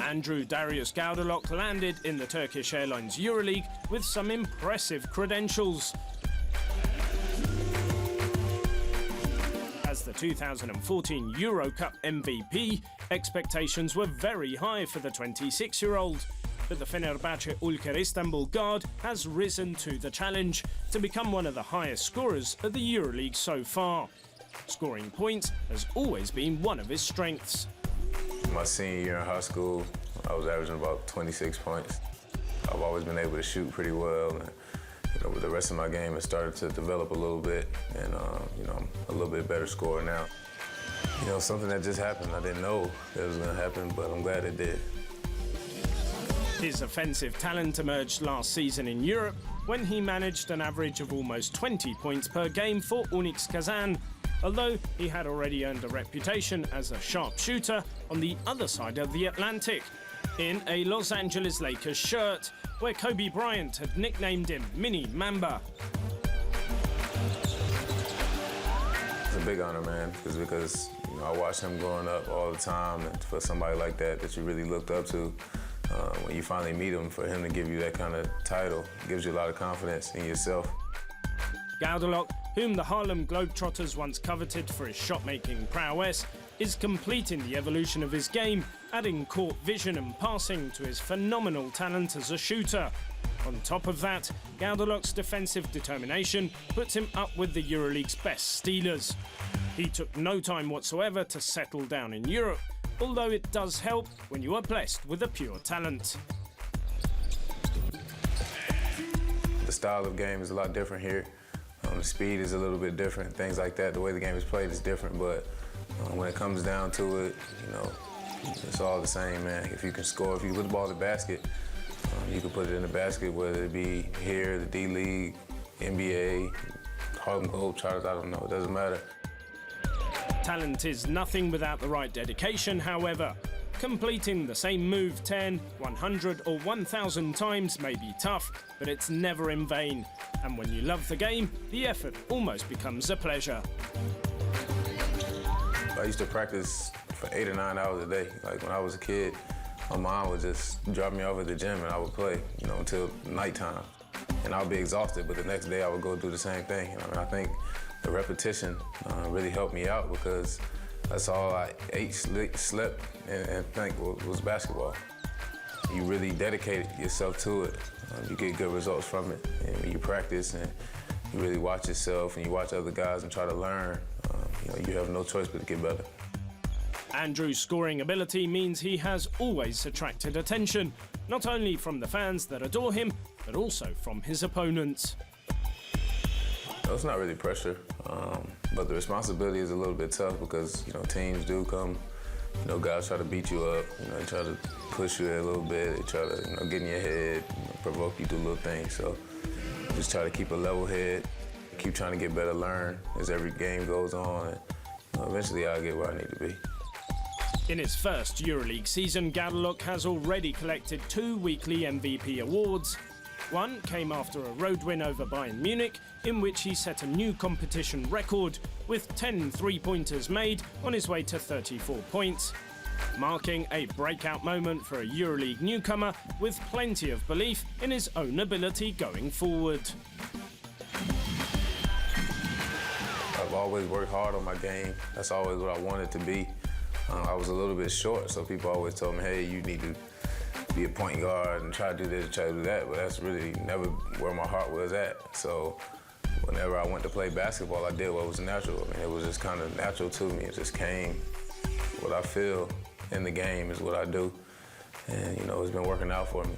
Andrew Darius Gaudelok landed in the Turkish Airlines EuroLeague with some impressive credentials. As the 2014 Euro Cup MVP, expectations were very high for the 26-year-old. But the Fenerbahce Ülker Istanbul guard has risen to the challenge to become one of the highest scorers of the EuroLeague so far. Scoring points has always been one of his strengths. My senior year in high school, I was averaging about 26 points. I've always been able to shoot pretty well. And, with the rest of my game, it started to develop a little bit, and I'm a little bit better scorer now. Something that just happened. I didn't know it was going to happen, but I'm glad it did. His offensive talent emerged last season in Europe when he managed an average of almost 20 points per game for Onyx Kazan, although he had already earned a reputation as a sharp shooter on the other side of the Atlantic, in a Los Angeles Lakers shirt, where Kobe Bryant had nicknamed him Mini Mamba. It's a big honor, man, because I watched him growing up all the time, and for somebody like that you really looked up to, when you finally meet him, for him to give you that kind of title, gives you a lot of confidence in yourself. Gaudelok, whom the Harlem Globetrotters once coveted for his shot-making prowess, is completing the evolution of his game, adding court vision and passing to his phenomenal talent as a shooter. On top of that, Gaudelok's defensive determination puts him up with the EuroLeague's best stealers. He took no time whatsoever to settle down in Europe, although it does help when you are blessed with a pure talent. The style of game is a lot different here. The speed is a little bit different, things like that. The way the game is played is different, but when it comes down to it, it's all the same, man. If you can score, if you put the ball in the basket, you can put it in the basket, whether it be here, the D-League, NBA, Harlem Globetrotters, I don't know, it doesn't matter. Talent is nothing without the right dedication, however. Completing the same move 10, 100 or 1,000 times may be tough, but it's never in vain. And when you love the game, the effort almost becomes a pleasure. I used to practice for 8 or 9 hours a day. Like when I was a kid, my mom would just drop me off at the gym and I would play, until nighttime. And I would be exhausted, but the next day I would go do the same thing. I think the repetition really helped me out, because that's all I ate, slept, and think was basketball. You really dedicated yourself to it. You get good results from it. And when you practice and you really watch yourself and you watch other guys and try to learn, you have no choice but to get better. Andrew's scoring ability means he has always attracted attention, not only from the fans that adore him, but also from his opponents. It's not really pressure, but the responsibility is a little bit tough, because teams do come, guys try to beat you up, they try to push you a little bit, they try to get in your head, provoke you to little things. So just try to keep a level head, keep trying to get better, learn as every game goes on, and eventually I'll get where I need to be. In his first EuroLeague season, Gaudelok has already collected 2 weekly MVP awards. One came after a road win over Bayern Munich, in which he set a new competition record with 10 three-pointers made on his way to 34 points, marking a breakout moment for a EuroLeague newcomer with plenty of belief in his own ability going forward. I've always worked hard on my game. That's always what I wanted to be. I was a little bit short, so people always told me, hey, you need to be a point guard and try to do this and try to do that, but that's really never where my heart was at. So whenever I went to play basketball, I did what was natural. It was just kind of natural to me. It just came. What I feel in the game is what I do, and it's been working out for me.